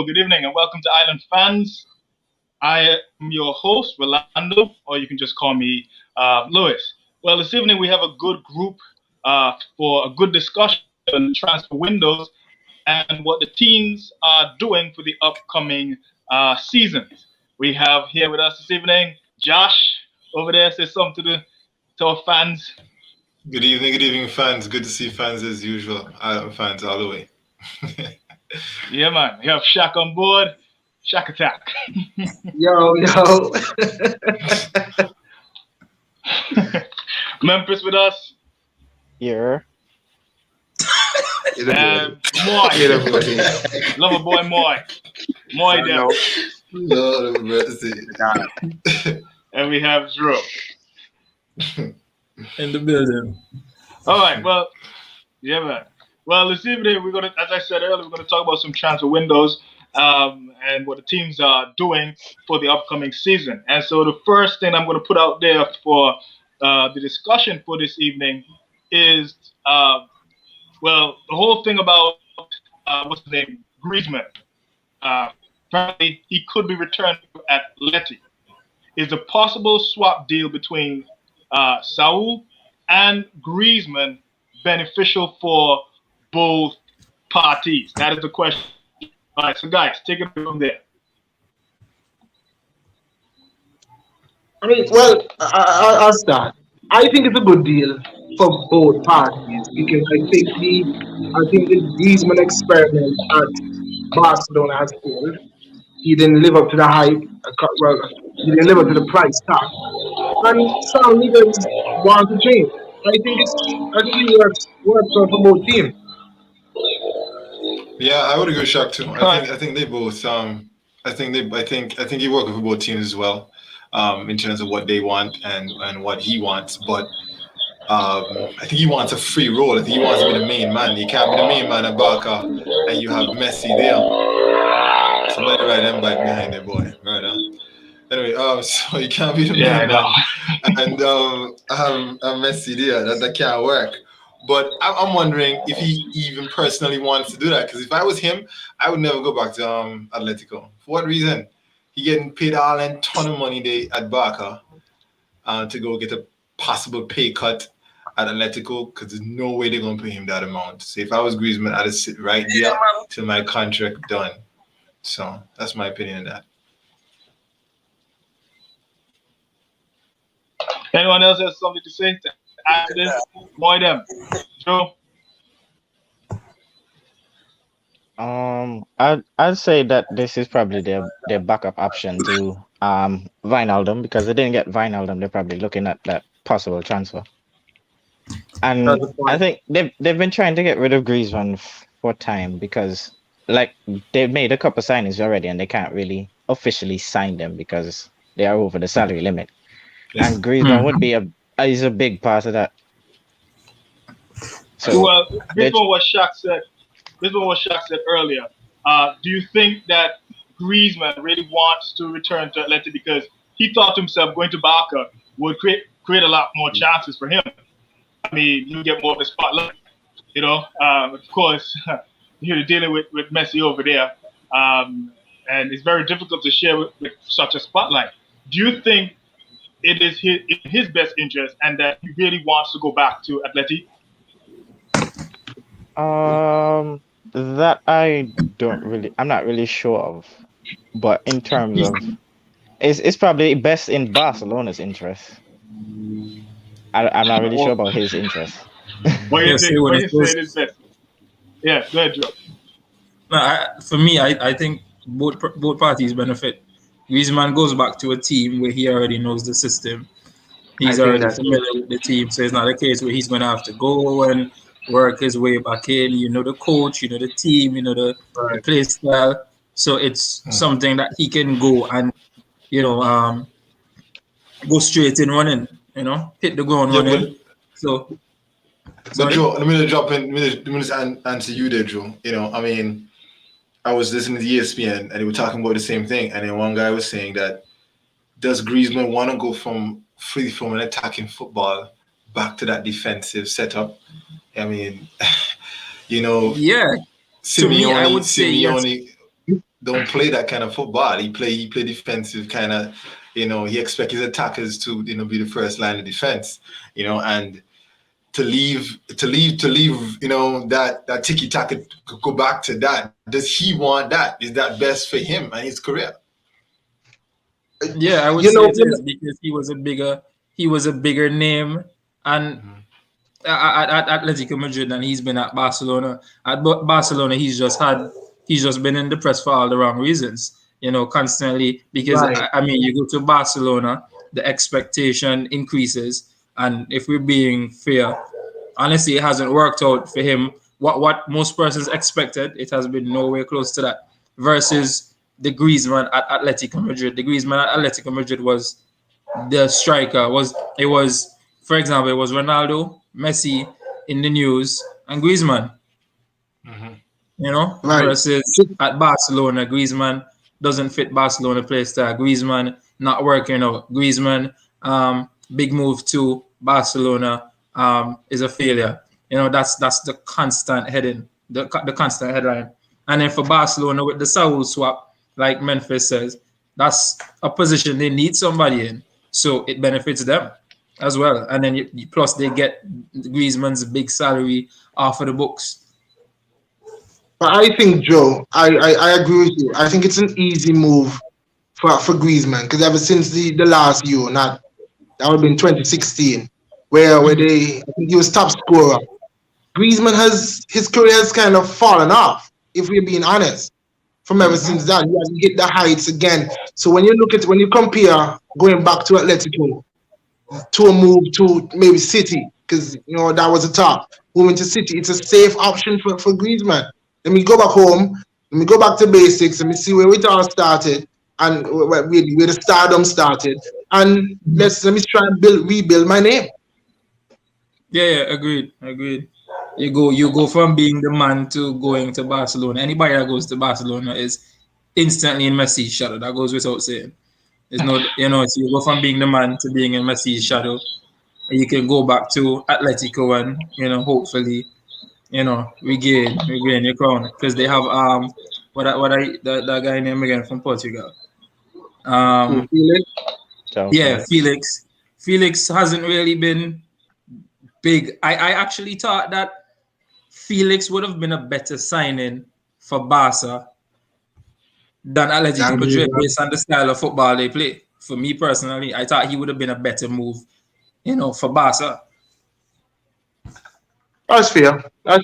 good evening, and welcome to Island Fans. I am your host, Rolando, or you can just call me Lewis. Well, this evening we have a good group for a good discussion on transfer windows and what the teams are doing for the upcoming seasons. We have here with us this evening Josh over there. Says something to our fans. Good evening, fans. Good to see fans as usual. I'm fans all the way. Yeah, man. We have Shaq on board. Shaq Attack. Yo. Memphis with us. Yeah. Moy. Lover boy Moy. Moy down. Lord of mercy. And we have Drew. In the building. All right, well, yeah, man. Well, this evening we're gonna, as I said earlier, we're gonna talk about some transfer windows and what the teams are doing for the upcoming season. And so the first thing I'm gonna put out there for the discussion for this evening is, well, the whole thing about what's his name, Griezmann. Apparently, he could be returned to Atleti. Is a possible swap deal between Saul and Griezmann beneficial for both parties? That is the question. All right, so guys, take it from there. I mean, well, I'll start. I think it's a good deal for both parties because I think the Griezmann experiment at Barcelona has failed. He didn't live up to the hype. Well, he didn't live up to the price tag, and Sam didn't want to change. I think he works out for both teams. Yeah, I would agree with Shaq too. Right. I think they both. I think he worked with both teams as well, in terms of what they want and what he wants. But I think he wants a free role. I think he wants to be the main man. He can't be the main man at Barca, and you have Messi there. Somebody ride them back behind there, boy. Right. Anyway, so you can't be the main man, and have Messi there. That can't work. But I'm wondering if he even personally wants to do that. Because if I was him, I would never go back to Atletico. For what reason? He getting paid all and ton of money there at Barca to go get a possible pay cut at Atletico, because there's no way they're going to pay him that amount. So if I was Griezmann, I'd just sit right there till my contract done. So that's my opinion on that. Anyone else has something to say to add to this? Boy, them. Joe? I'd say that this is probably their backup option to Wijnaldum, because they didn't get Wijnaldum. They're probably looking at that possible transfer. And I think they've been trying to get rid of Griezmann for time, because like they've made a couple signings already and they can't really officially sign them because they are over the salary limit. And Griezmann would be is a big part of that. So well, this one was Shaq said earlier. Do you think that Griezmann really wants to return to Atleti because he thought to himself going to Barca would create a lot more chances for him? I mean, you get more of the spotlight. You know, of course, you're dealing with Messi over there, and it's very difficult to share with such a spotlight. Do you think it is in his best interest and that he really wants to go back to Atleti? That I'm not really sure of. But in terms of, it's probably best in Barcelona's interest. I'm not really sure about his interest. What do you think? What do you say is best? Yeah, go ahead, Joe. No, for me, I think both parties benefit. Griezmann goes back to a team where he already knows the system. He's already familiar with the team, so it's not a case where he's going to have to go and work his way back in. You know the coach, you know the team, you know the play style. So it's something that he can go and, go straight in running, hit the ground running. But Joe, let me drop in. Let me just answer you there, Joe. I mean, I was listening to ESPN and they were talking about the same thing. And then one guy was saying that, does Griezmann want to go from an attacking football back to that defensive setup? I mean, Yeah. Simeone, to me, I would say yes. don't play that kind of football. He play defensive kind of, he expects his attackers to, be the first line of defense, and to leave, that tiki taka go back to that. Does he want that? Is that best for him and his career? Yeah, I would say it is because he was a bigger name, and at Atletico Madrid than he's been at Barcelona. At Barcelona, he's just been in the press for all the wrong reasons, constantly. Because I mean, you go to Barcelona, the expectation increases, and if we're being fair, honestly, it hasn't worked out for him. What most persons expected, it has been nowhere close to that. Versus the Griezmann at Atletico Madrid. The Griezmann at Atletico Madrid was the striker. For example, it was Ronaldo, Messi in the news, and Griezmann. Versus at Barcelona, Griezmann doesn't fit Barcelona play style. Griezmann not working out. Griezmann, big move to Barcelona, is a failure. That's the constant heading, the constant headline. And then for Barcelona with the Saul swap, like Memphis says, that's a position they need somebody in, so it benefits them as well. And then plus they get Griezmann's big salary off of the books. But I think, Joe, I agree with you. I think it's an easy move for Griezmann, because ever since the last Euro, that would have been 2016, where I think he was top scorer. Griezmann his career has kind of fallen off, if we're being honest. From ever since that, he hasn't hit the heights again. So when you compare going back to Atletico to a move to maybe City, because that was the top. Moving to City, it's a safe option for Griezmann. Let me go back home. Let me go back to basics. Let me see where it all started and where the stardom started. And let me try and rebuild my name. Yeah, agreed. You go from being the man to going to Barcelona. Anybody that goes to Barcelona is instantly in Messi's shadow. That goes without saying. There's no, so you go from being the man to being in Messi's shadow. And you can go back to Atletico and, hopefully, regain your crown. Because they have, that guy name again from Portugal. Yeah, Felix. Felix hasn't really been big. I actually thought that Felix would have been a better signing for Barca than Atletico Madrid based on the style of football they play. For me personally, I thought he would have been a better move, for Barca. That's fair. All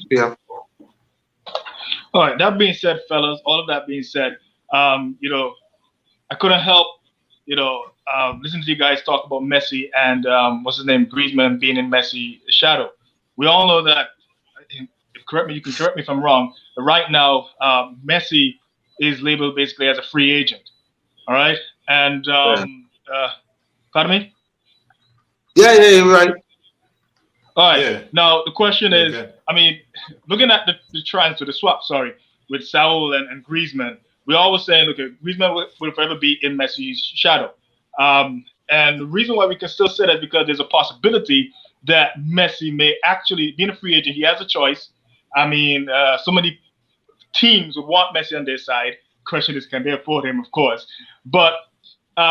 right. That being said, fellas, all of that being said, I couldn't help, listening to you guys talk about Messi and Griezmann being in Messi's shadow. We all know that. You can correct me if I'm wrong. But right now, Messi is labeled basically as a free agent. All right, and pardon me. Yeah, you're right. All right. Yeah. Now the question is, I mean, looking at the swap, with Saul and Griezmann, we're always saying, okay, Griezmann will forever be in Messi's shadow. And the reason why we can still say that is because there's a possibility that Messi may actually, being a free agent, he has a choice. I mean, so many teams would want Messi on their side. Question is, can they afford him? Of course. But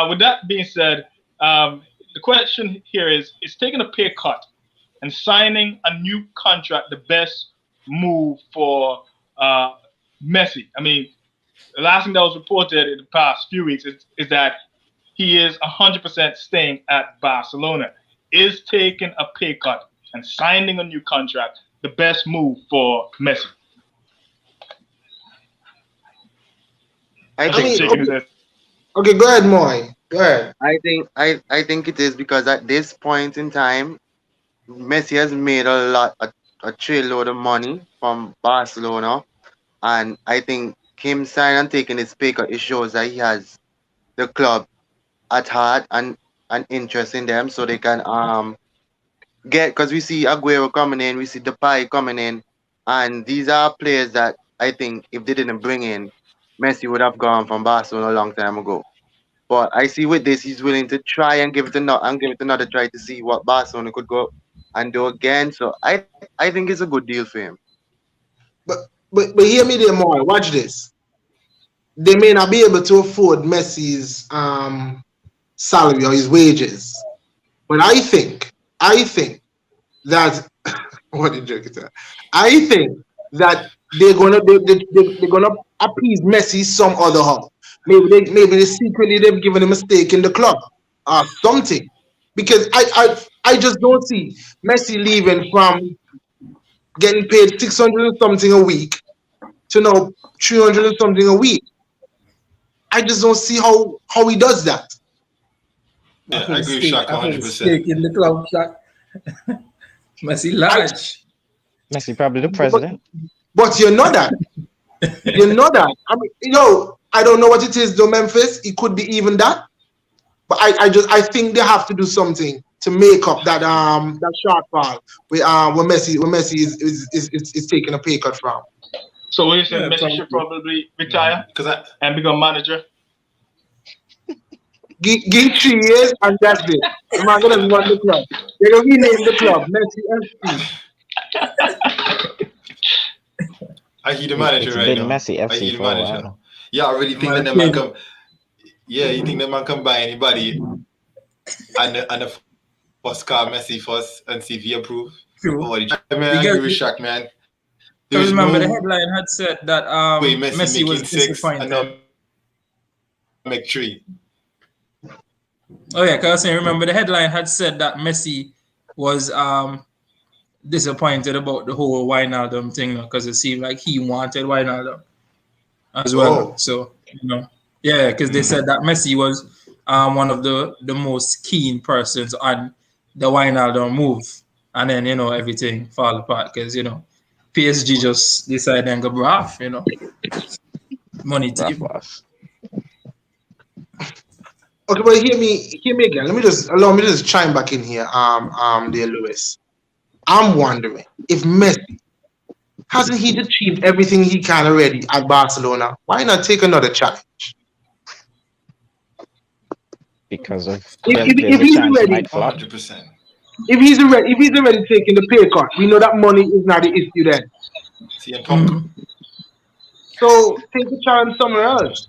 with that being said, the question here is taking a pay cut and signing a new contract the best move for Messi? I mean, the last thing that was reported in the past few weeks is that he is 100% staying at Barcelona. Is taking a pay cut and signing a new contract the best move for Messi? Okay, go ahead, Moy. Go ahead. I think it is, because at this point in time, Messi has made a trailload of money from Barcelona, and I think him signing and taking his pay cut, it shows that he has the club at heart and an interest in them, so they can because we see Aguero coming in, we see Depay coming in, and these are players that I think if they didn't bring in, Messi would have gone from Barcelona a long time ago. But I see with this, he's willing to try and give it another try to see what Barcelona could go and do again. So I think it's a good deal for him. But hear me there, Moy. Watch this. they may not be able to afford Messi's salary or his wages. But I think that what did you say? I think that they're gonna appease Messi some other how. Maybe they secretly they've given him a stake in the club or something. Because I just don't see Messi leaving from getting paid 600 and something a week to now 300 and something a week. I just don't see how he does that. Yeah, I agree with Shaq I feel 100%. stake in the club, Shaq. Messi large. Messi probably the president. But you know that. You know that. I mean, I don't know what it is though, Memphis. It could be even that. But I think they have to do something to make up that shortfall where Messi is taking a pay cut from. So what you saying? Messi should probably retire and become manager. Give 3 years and that's it. I'm not gonna run the club. They're gonna rename the club Messi FC. I hear the manager It's right been now. Messi I FC hear the for a manager. while. Yeah, I already think that they might come. Yeah, you think they might come by anybody and the first call Messi first and see if he approve. True. Oh, man, I agree with Shaq, man. There's remember the headline had said that Messi was 6 disappointed. And then make 3. Oh yeah, because I remember the headline had said that Messi was disappointed about the whole Wijnaldum thing because it seemed like he wanted Wijnaldum as well. So yeah, because they said that Messi was one of the most keen persons on the Wijnaldum move, and then everything fall apart because PSG just decided and go braff, money team. Okay, but hear me again. Allow me to just chime back in here, dear Lewis. I'm wondering if Messi hasn't he achieved everything he can already at Barcelona? Why not take another challenge? Because of if he's ready, 100%. If he's already taking the pay cut, we know that money is not the issue then. So take a chance somewhere else.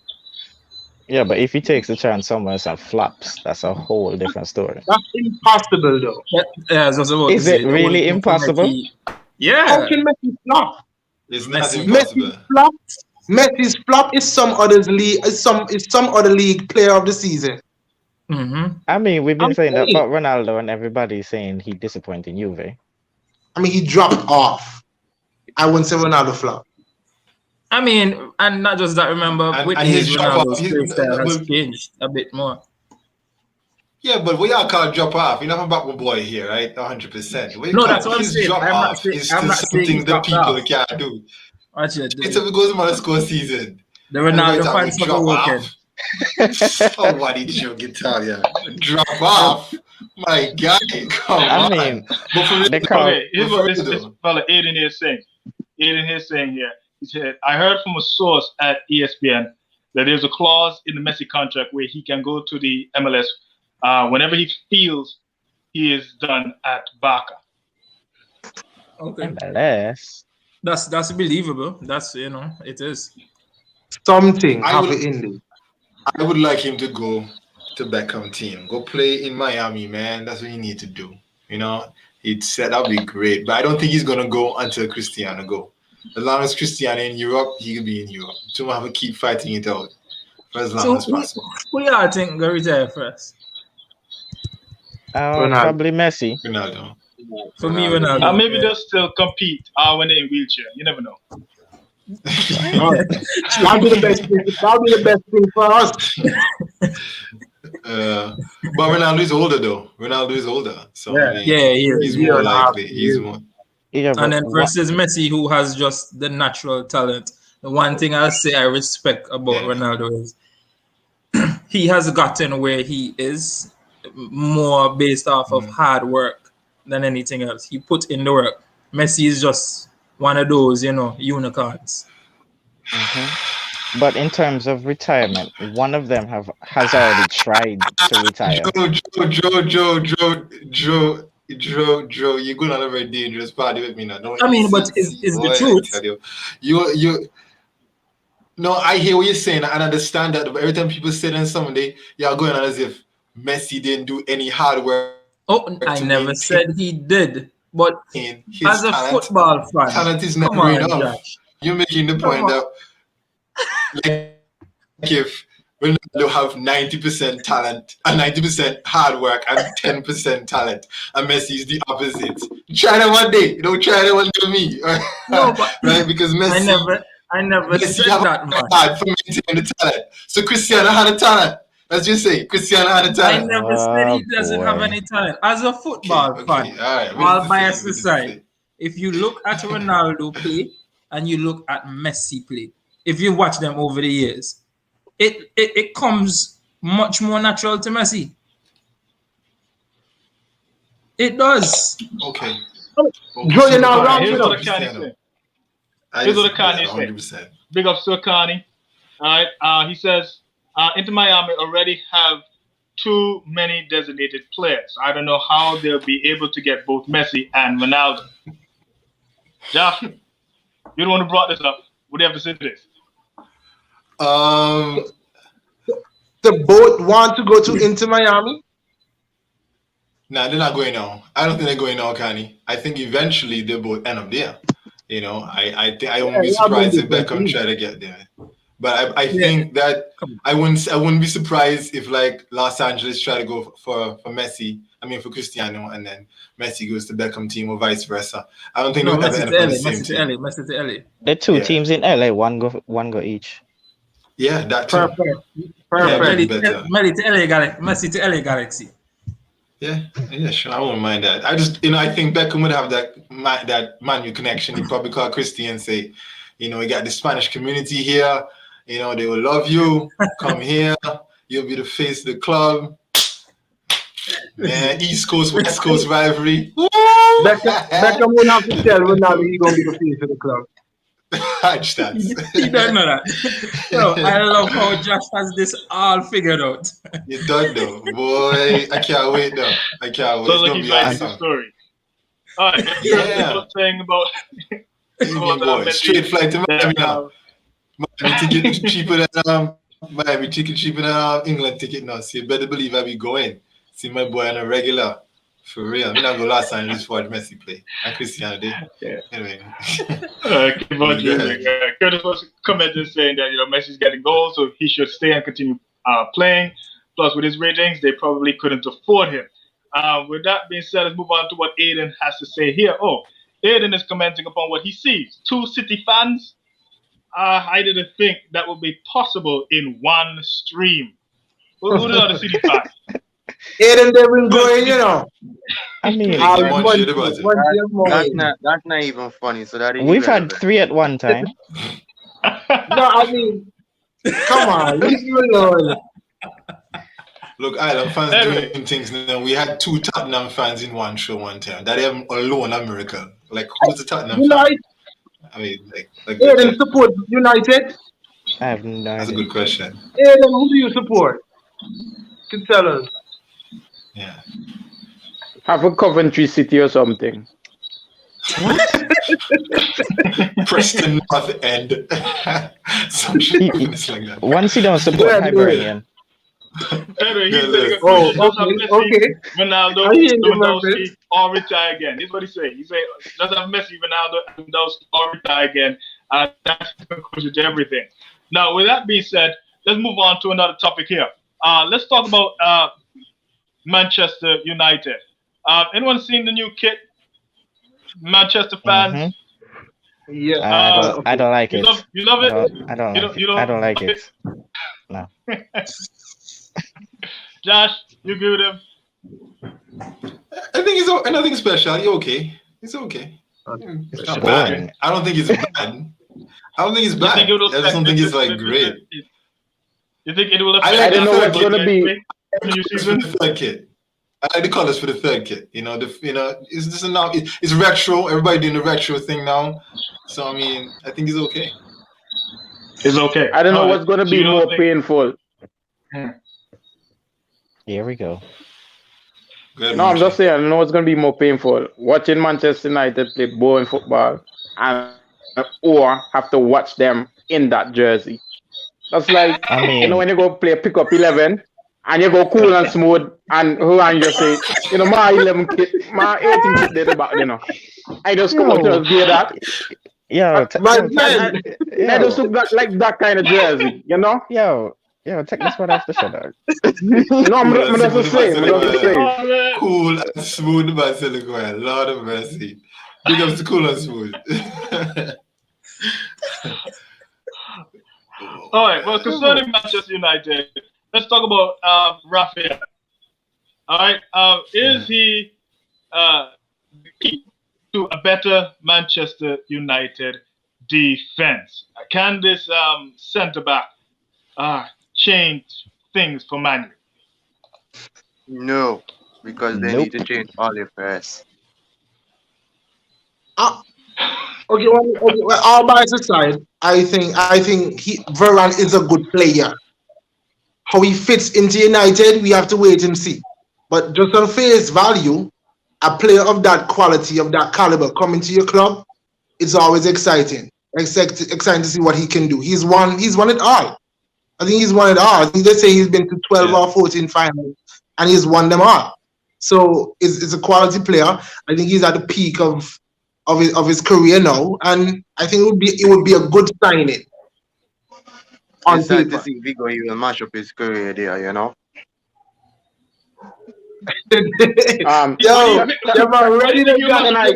Yeah, but if he takes a chance somewhere else and flops, that's a whole different story. That's impossible, though. Yeah, is it really impossible? Yeah. How can Messi flop? It's not impossible. Messi's flop is some other league player of the season. Mm-hmm. I mean, we've been saying that about Ronaldo, and everybody's saying he disappointed Juve. I mean, he dropped off. I wouldn't say Ronaldo flop. I mean, and not just that. Remember, with his Ronaldo's play style has changed a bit more. Yeah, but we all call drop off. You know, I'm about my boy here, right? 100%. No, that's what I'm saying. Drop off is something that people can't do. It's if it goes on a score season. The Ronaldo fans for the weekend. Oh, what did you tell you? Drop off. My God, come on. I mean, here's what this fella Aiden is saying. Aiden is saying here. He said, I heard from a source at ESPN that there's a clause in the Messi contract where he can go to the MLS whenever he feels he is done at Barca. Okay. MLS. That's believable. That's it is. Something I would like him to go to Beckham team. Go play in Miami, man. That's what you need to do. He'd said that'd be great. But I don't think he's gonna go until Cristiano go. As long as Cristiano in Europe, he could be in Europe. So we'll have to keep fighting it out for as long as possible. Who y'all think go retire first? Probably Messi. Ronaldo. For me, Ronaldo. Maybe they'll still compete when they're in wheelchair. You never know. That'll be the best thing for us. But Ronaldo is older though. Ronaldo is older. So he's more likely. He's more. Yeah, and then versus Messi, who has just the natural talent. The one thing I'll say I respect about Ronaldo is he has gotten where he is more based off of hard work than anything else. He put in the work. Messi is just one of those, unicorns. Mm-hmm. But in terms of retirement, one of them has already tried to retire. Joe, you're going on a very dangerous party with me now. But it's the truth. No, I hear what you're saying and understand that. But every time people say that somebody, you're going on as if Messi didn't do any hard work. Oh, I never said he did. But his as a talent. football fan, Talent is come never on, enough. Josh. You're making the point that like if Ronaldo have 90% talent and 90% hard work and 10% talent, and Messi is the opposite. Try that one day. Don't try that one day with me. No, but right? Because Messi, I never Messi said have that, man. hard for maintaining the talent. So Cristiano had a talent. Let's just say Cristiano had a I talent. never said he doesn't have any talent. As a football fan, All right. all bias aside, if you look at Ronaldo play and you look at Messi play, if you watch them over the years, it comes much more natural to Messi. It does. Okay. Joe, you're not wrong. Here's what Akani said. Here's what Akani said. Big up to Akani. All right. He says, Inter Miami already have too many designated players. I don't know how they'll be able to get both Messi and Ronaldo. Josh, you're the one who brought this up. What do you have to say to this? The both want to go to Inter Miami? Nah, they're not going now. I don't think they're going now, Kanye. I think eventually they'll both end up there. You know, I won't be surprised if Beckham try to get there. But I think that I wouldn't be surprised if like Los Angeles try to go for Messi. I mean for Cristiano, and then Messi goes to Beckham team or vice versa. I don't think they'll ever end up on the same team. Messi to LA. There are two teams in LA. One go each. Yeah, that too. Perfect. Messi to LA Galaxy. Yeah, sure. I won't mind that. I think Beckham would have that Manu connection. He'd probably call Christy and say, you know, we got the Spanish community here. You know, they will love you. Come here. You'll be the face of the club. Man, East Coast, West Coast rivalry. Beckham won't have to tell Ronaldo he's going to be the face of the club. He doesn't know that. So, I love how Josh has this all figured out. You done though, boy. I can't wait though. I can't wait. So like he's writing the story. All right. Yeah. Saying about boy, straight flight to Miami now. Miami ticket cheaper than England ticket now. So you better believe I be going. See my boy on a regular. For real. I'm not going to Los Angeles for Messi play. And Cristiano did. Yeah. Anyway. Curtis was commenting saying that, you know, Messi's getting goals, so he should stay and continue playing. Plus, with his ratings, they probably couldn't afford him. With that being said, let's move on to what Aiden has to say here. Oh, Aiden is commenting upon what he sees. 2 City fans? I didn't think that would be possible in one stream. Who are the City fans? Aiden, they've been going, you know. I mean, that's not even funny. So that we've had 3 at one time. No, I mean, come on, leave me alone. Look, Island fans doing things now. We had 2 Tottenham fans in one show one time. That is alone a miracle. Like, who's the Tottenham fan? I mean, like Aiden support United? I have no idea. That's a good question. Aiden, who do you support? You can tell us. Yeah. Have a Coventry City or something. Preston North End. Some shit like that. Once you don't support Hibernian. Anyway, okay. Ronaldo, Lewandowski, or retire again. This is what he said. He said, let's have Messi, Ronaldo, Lewandowski, or retire again. That's the conclusion to everything. Now, with that being said, let's move on to another topic here. Let's talk about Manchester United. Anyone seen the new kit? Manchester fans? Mm-hmm. Yeah. I don't like it. You love it? I don't like it. No. Josh, you agree with him? I think it's nothing special. You're okay. It's okay. It's not bad. I don't think it's bad. I don't think it's bad. I just don't think it's like great. You think it will affect? I don't know what's gonna be. The third kit. I like the colors for the third kit. It's just now. It's retro. Everybody doing the retro thing now. So I mean, I think it's okay. It's okay. I don't know what's gonna be more painful. Here we go. No, I'm just saying, I don't know what's going to be more painful. Watching Manchester United play boring football or have to watch them in that jersey. That's like, I mean, when you go play pick up 11 and you go cool and smooth and Juan just say, my 11 kit, my 18 kit there the back, I just come out and do that. Yo, I just look like that kind of jersey, Yo, take this one off the show, dog. No, I'm just saying. Cool and smooth Barcelona. Lord of mercy. Big up to cool and smooth. All right. Well, concerning Manchester United, let's talk about Rafael. All right. Is he the key to a better Manchester United defense? Can this centre back change things for Man U? No, because they need to change Oli first. Okay, well, all bias aside, I think Varane is a good player. How he fits into United, we have to wait and see. But just on face value, a player of that quality, of that caliber, coming to your club, it's always exciting. Exciting to see what he can do. He's won it all. I think he's won it all. I think they say he's been to 12 or 14 finals, and he's won them all. So it's a quality player. I think he's at the peak of his career now, and I think it would be a good signing. It's sad to see Vigo even mash up his career there, You're ready to go tonight.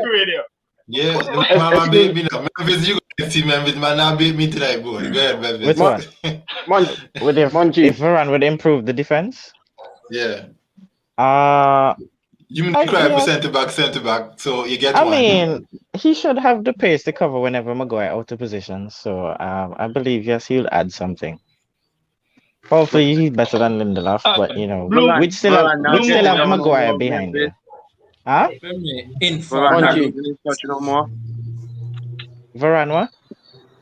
Yeah, man, baby, Memphis, you can see Memphis, man, now beat me tonight, boy. Go ahead, Memphis. Which one? If Varane would improve the defense? Yeah. You mean cry for centre back, so you get one. I mean, he should have the pace to cover whenever Maguire out of position. So I believe, yes, he'll add something. Hopefully, he's better than Lindelof, but we'd still have Maguire behind him. Huh? Varane losing his touch no more. Varane what?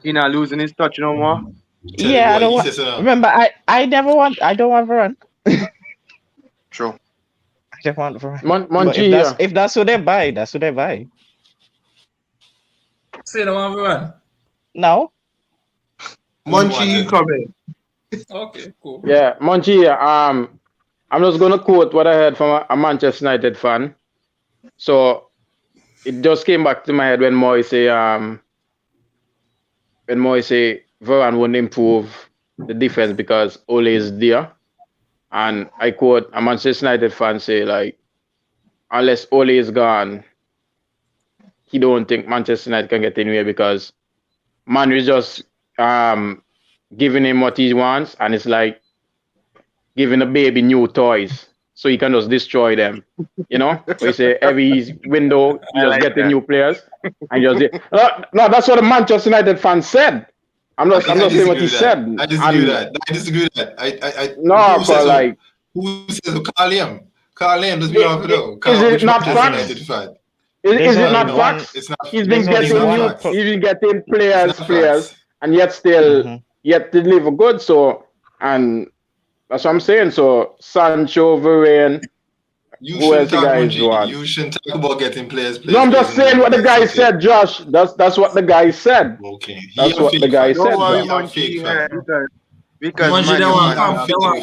He not losing his touch no more. Yeah, I don't want. Remember, I don't want Varane. True. I just want Varane. If that's what they buy, that's what they buy. Say the one Varane. No. Monchi coming. Okay, cool. Yeah, Monchi. I'm just gonna quote what I heard from a Manchester United fan. So it just came back to my head when Moy say Varane won't improve the defense because Ole is there. And I quote a Manchester United fan say, like, unless Ole is gone, he don't think Manchester United can get anywhere because Man is just giving him what he wants, and it's like giving a baby new toys so he can just destroy them. We say every window you just getting new players and just no, that's what the Manchester United fans said. I'm not saying what he said. I disagree with that. I no, but like who says call him? Call him. Let's be off it though. Is it not facts? Is it not facts? It's not. He's been getting players, and yet still yet deliver good. So, and that's what I'm saying. So Sancho, Varane. Who else the guys want? You shouldn't talk about getting players. No, I'm just saying what the guy said, Josh. That's what the guy said. Okay. That's what the guy said. Because they want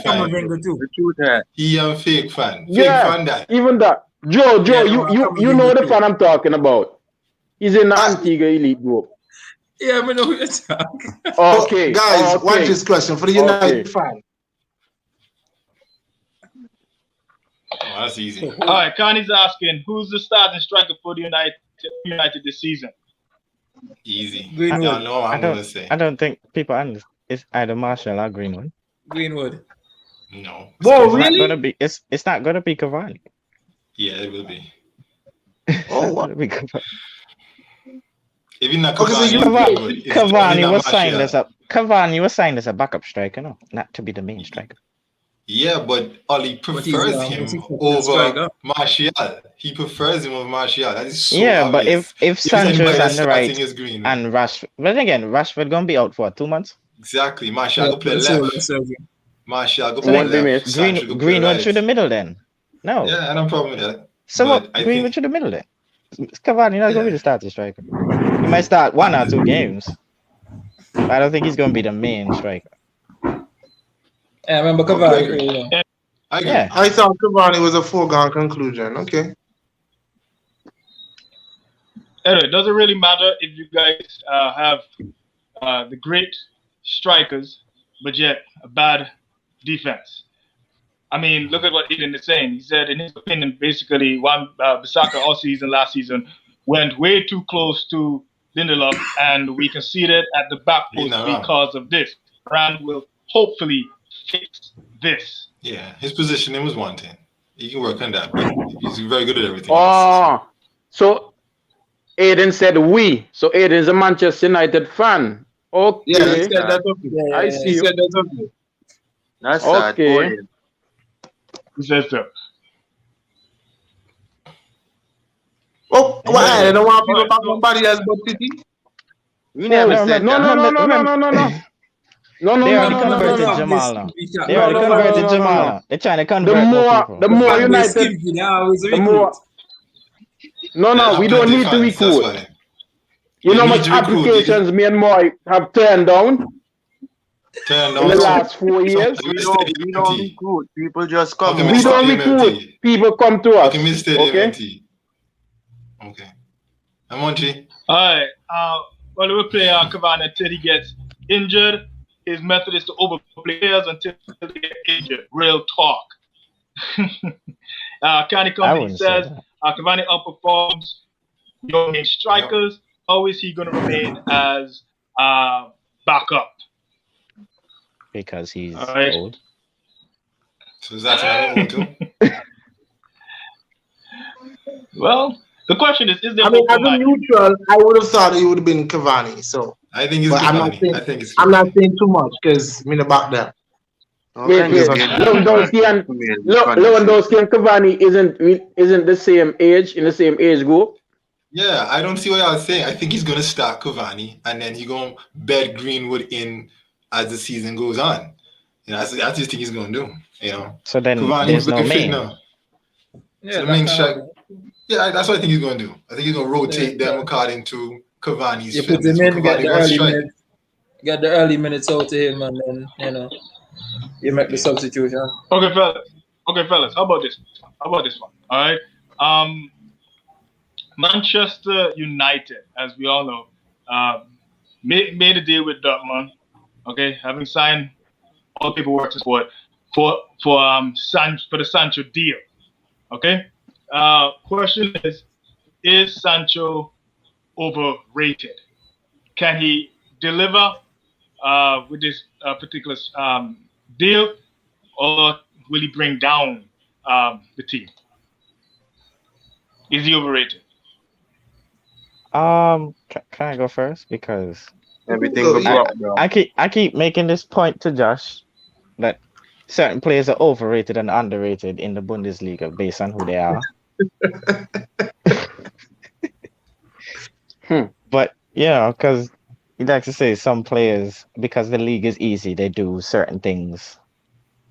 Camavinga too. The truth is, he a fake fan. Fan that. Even that. Joe, you know the fan I'm talking about. He's in the Antigua Elite group. Yeah, I know who you're talking. Okay, guys, watch this question for the United fan. Oh, that's easy. All right, Connie's asking, who's the starting striker for the United this season? Easy. Greenwood. I don't think people understand. It's either Martial or Greenwood. Greenwood. No. Whoa, really? It's not gonna be Cavani. Yeah, it will be. Oh, what? If you're not Cavani was signed as a backup striker, no, not to be the main striker. Yeah, but Oli prefers him over Martial. He prefers him over Martial. That is so obvious. But if Sancho's on the right and Rashford, but again, Rashford gonna be out for 2 months. Exactly. Martial go play left. Martial go play left. Greenwood through the middle then. No. Yeah, I don't have a problem with that. So what? Greenwood through the middle then. Cavani not gonna be the starting striker. He might start 1 or 2 games. I don't think he's going to be the main striker. I remember Cavani. Yeah. I thought Cavani was a foregone conclusion. Okay. Anyway, it doesn't really matter if you guys have the great strikers, but yet a bad defense. I mean, look at what Eden is saying. He said, in his opinion, basically, Bissaka all season, last season, went way too close to Lindelof, and we conceded at the back post because of this. Brand will hopefully fix this. Yeah, his positioning was one thing. He can work on that, but he's very good at everything Oh, else. so Aiden said we. So Aiden's a Manchester United fan. Okay. Yeah, he said that's okay. Yeah, I see He you. said that's okay. That's Okay. sad. He says so. Oh, well, I don't want people back on body as but City. You never No, said No. They already converted Jamal now. They already converted Jamal now. They're trying to convert more people. The more United, the more. No, we don't need to recruit. You know how much applications me and Moy have turned down in the last 4 years? We don't recruit. People just come. We don't recruit. People come to us. Okay. Okay. I'm on G. All right. Well, we'll play Cavani until he gets injured. His method is to overplay players until they get injured. Real talk. Candy Company says Cavani outperforms your main strikers. How is he going to remain as backup? Because he's old. So is that old too? Well, the question is there? I mean, as a neutral, I would have thought it would have been Cavani. So I think it's Cavani. I'm not saying too much because I'm back there. Wait. Lewandowski and Cavani isn't the same age in the same age group. Yeah, I don't see what I was saying. I think he's gonna start Cavani and then he's gonna bed Greenwood in as the season goes on. You know, that's just think he's gonna do. You know. So then Cavani's there's no main. now. Yeah, so the main strike. Yeah, that's what I think he's gonna do. I think he's gonna rotate them according to Cavani's. You put him in, get the early minutes out to him, and then you make the substitution. Okay, fellas. How about this? How about this one? All right. Manchester United, as we all know, made a deal with Dortmund. Okay, having signed all paperwork for the Sancho deal. Okay. Question is Sancho overrated? Can he deliver with this particular deal, or will he bring down the team? Is he overrated? Can I go first? Because everything I keep making this point to Josh that certain players are overrated and underrated in the Bundesliga based on who they are. But because you'd like to say some players, because the league is easy, they do certain things.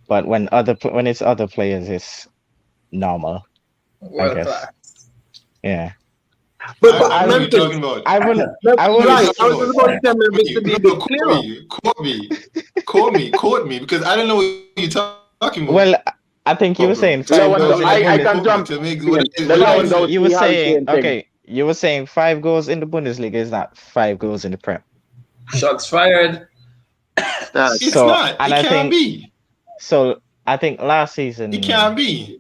But when it's other players, it's normal. I guess. Yeah. But I know what you're talking about. I wouldn't. I was just about to tell Memphis to be Quote me, because I don't know what you're talking about. Well, I think you were saying 5 goals. I can jump. You were saying You were saying 5 goals in the Bundesliga is not 5 goals in the Prem. Shots fired. It's not. And it can't be. So I think last season it can't be.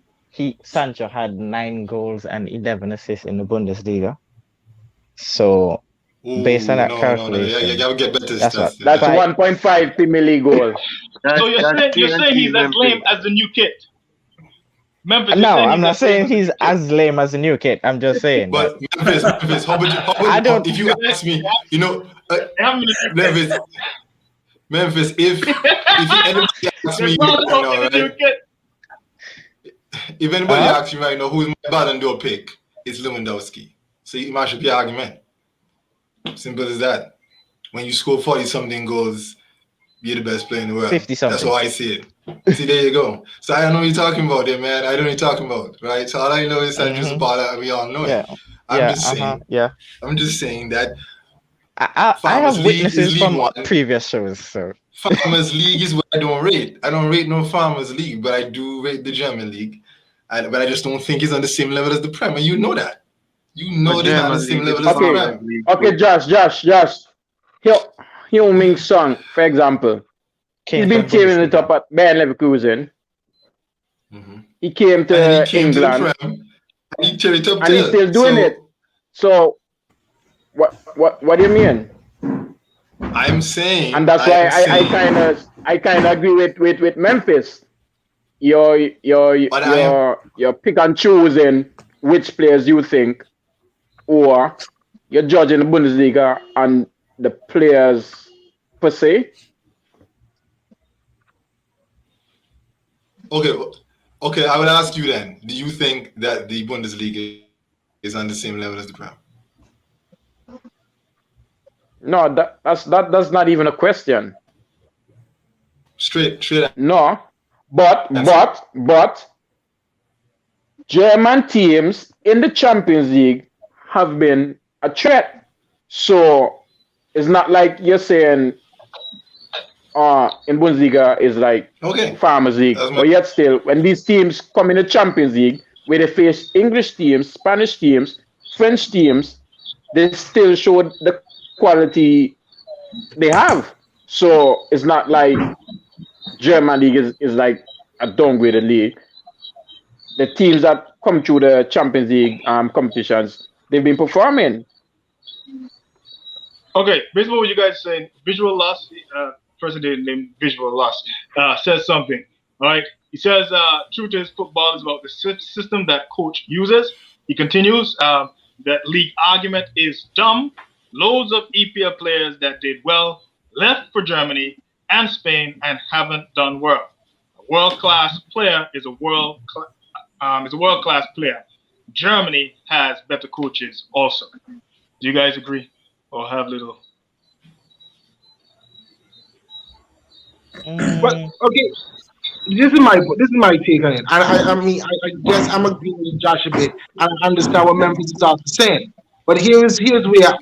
Sancho had 9 goals and 11 assists in the Bundesliga. So based on that calculation, yeah, get better that's 1.5 Premier League goals. So you're saying he's as lame as the new kid? Memphis, no, I'm not saying he's as lame as the new kid. I'm just saying. But Memphis, if you ask me, Memphis, if anybody asks me right now, right? If anybody asks me right now who's my Ballon d'Or pick, it's Lewandowski. So you mash up your argument. Simple as that. When you score 40-something goals, you're the best player in the world. 50-something. That's how I see it. See, there you go. So I don't know what you're talking about there, man. I don't know what you're talking about, right? So all I know is Sancho's baller, and we all know it. I'm just saying that I Farmers have League is witnesses League from One. previous shows, so Farmers League is what I don't rate. I don't rate no Farmers League, but I do rate the German League. But I just don't think it's on the same level as the Prem, and you know that. You know they're not on the same level as the Prem. Okay, Josh. Heung Min Son, for example, he's been tearing it up at Bayern Leverkusen. He came to England, to Prem, and he tear it up and he's still doing it. So, what do you mean? I'm saying, and that's why I kind of agree with Memphis. You're pick and choosing which players you think, or you're judging the Bundesliga and the players per se. Okay. I would ask you then: do you think that the Bundesliga is on the same level as the Prem? No, that's not even a question. Straight. No, but German teams in the Champions League have been a threat. So it's not like you're saying in Bundesliga is like Farmers League. But yet still, when these teams come in the Champions League, where they face English teams, Spanish teams, French teams, they still show the quality they have. So it's not like German league is like a downgraded league. The teams that come through the Champions League competitions, they've been performing. Okay, basically what you guys are saying, Visual Loss, president named Visual Loss, says something. All right, he says, truth is, football is about the system that coach uses. He continues, that league argument is dumb. Loads of EPL players that did well left for Germany and Spain and haven't done well. A world-class player is a world-class player. Germany has better coaches also. Do you guys agree or have little? Well, okay. This is my take on it. I mean, I guess I'm agreeing with Josh a bit. I understand what Memphis is also saying, but here's where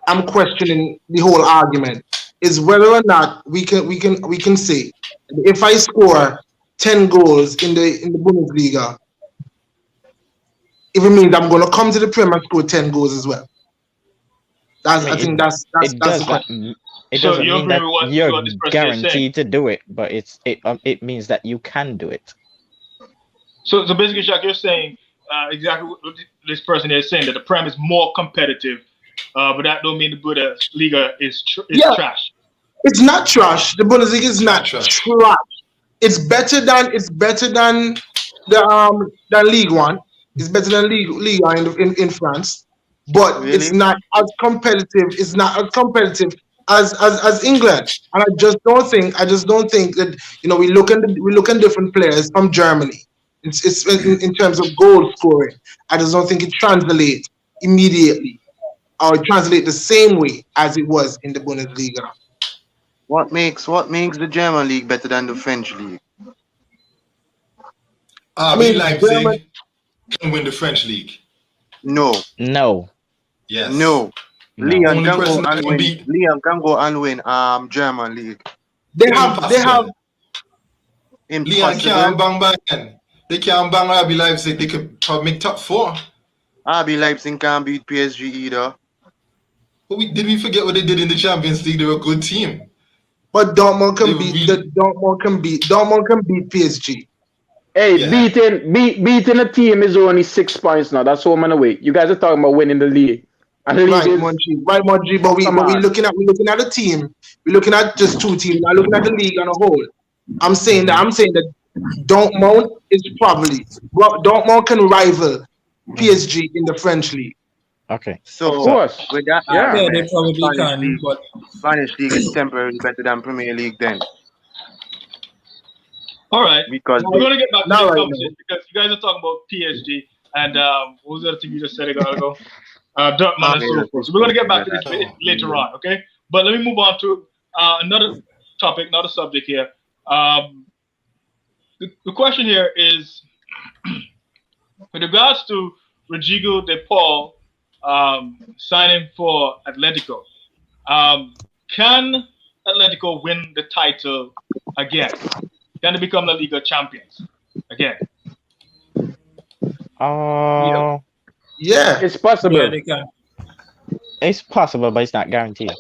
I'm questioning the whole argument: is whether or not we can say if I score 10 goals in the Bundesliga, if it means I'm going to come to the Premier and score 10 goals as well. I think that's the question. It doesn't mean that you're guaranteed to do it, but it means that you can do it. So basically, Jacques, you're saying exactly what this person is saying, that the Prem is more competitive, but that don't mean the Bundesliga is trash. It's not trash. The Bundesliga is not trash. It's better than the League One. It's better than League One in France, but really? It's not as competitive. It's not as competitive as England. And I just don't think that we look at different players from Germany. It's in terms of goal scoring. I just don't think it translates immediately or translate the same way as it was in the Bundesliga. What makes the German league better than the French league? Leipzig can win the French league. No. Yes. No. Liam can go and win German league. They have Liam can't bang. They can't bang RB Leipzig. They could probably make top 4. RB Leipzig can't beat PSG either. But did we forget what they did in the Champions League? They were a good team. But Dortmund can beat PSG. Hey, beating a team is only 6 points now. That's home and away. You guys are talking about winning the league. And the right, Monji. But we're looking at a team. We're looking at just 2 teams. We're looking at the league on a whole. I'm saying that Dortmund can rival PSG in the French league. Okay. So of course, with that, they probably can. But Spanish league is temporarily better than Premier League then. All right. Because we're going to get back to this conversation because you guys are talking about PSG and what was the other thing you just said ago? Dortmund and so forth. So we're going to get back to this later on, okay? But let me move on to another topic, another subject here. The question here is, with regards to Rodrigo de Paul signing for Atletico, Can Atletico win the title again? Can they become La Liga champions again? Yeah. It's possible. Yeah, they can. It's possible, but it's not guaranteed.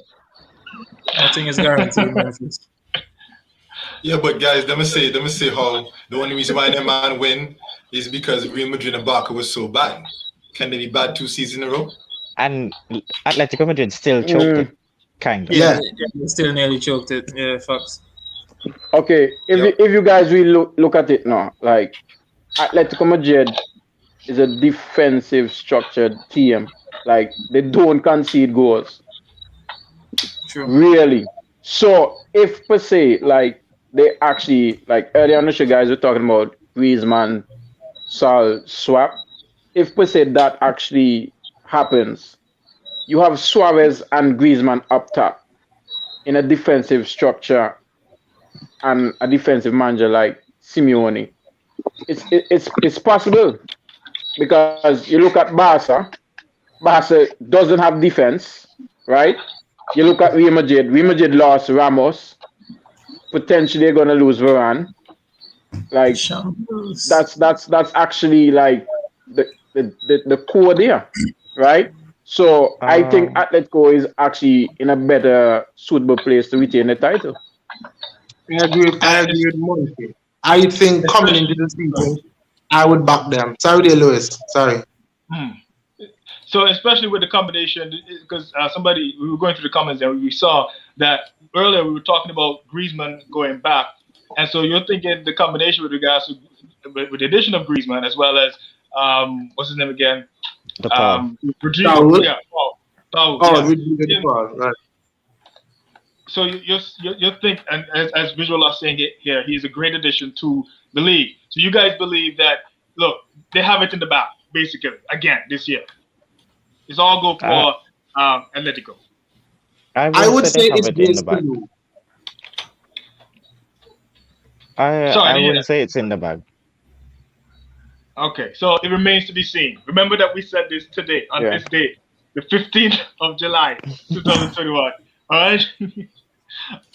Nothing is guaranteed, Memphis. Yeah, but guys, let me say how the only reason why that man win is because Real Madrid and Barca was so bad. Can they be bad 2 seasons in a row? And Atletico Madrid still choked it, kind of. Yeah. They still nearly choked it. Yeah, facts. Okay, if you guys will look at it now, like Atletico Madrid is a defensive structured team. Like they don't concede goals. True. Really. So if per se, like they actually like earlier on the show guys were talking about Griezmann Sal swap. If per se that actually happens, you have Suarez and Griezmann up top in a defensive structure and a defensive manager like Simeone. It's possible because you look at Barca. Barca doesn't have defense, right? You look at Real Madrid. Real Madrid lost Ramos. Potentially they're gonna lose Varane. Like that's actually like the core there, right? So I think Atletico is actually in a better suitable place to retain the title. I agree with Monty. I think coming into the season, I would back them. Sorry there, Lewis. Sorry. So especially with the combination, because we were going through the comments and we saw that earlier we were talking about Griezmann going back, and so you're thinking the combination with regards to with the addition of Griezmann as well as what's his name again? Rodrigo. Yeah. Rodrigo. Right. So you think, and as Visual are saying it here, he's a great addition to the league. So you guys believe that? Look, they have it in the bag basically again this year. It's all go for Atletico. I would say it's in the bag. I wouldn't say it's in the bag. Okay, so it remains to be seen. Remember that we said this today, on this day, the 15th of July, 2021. All right?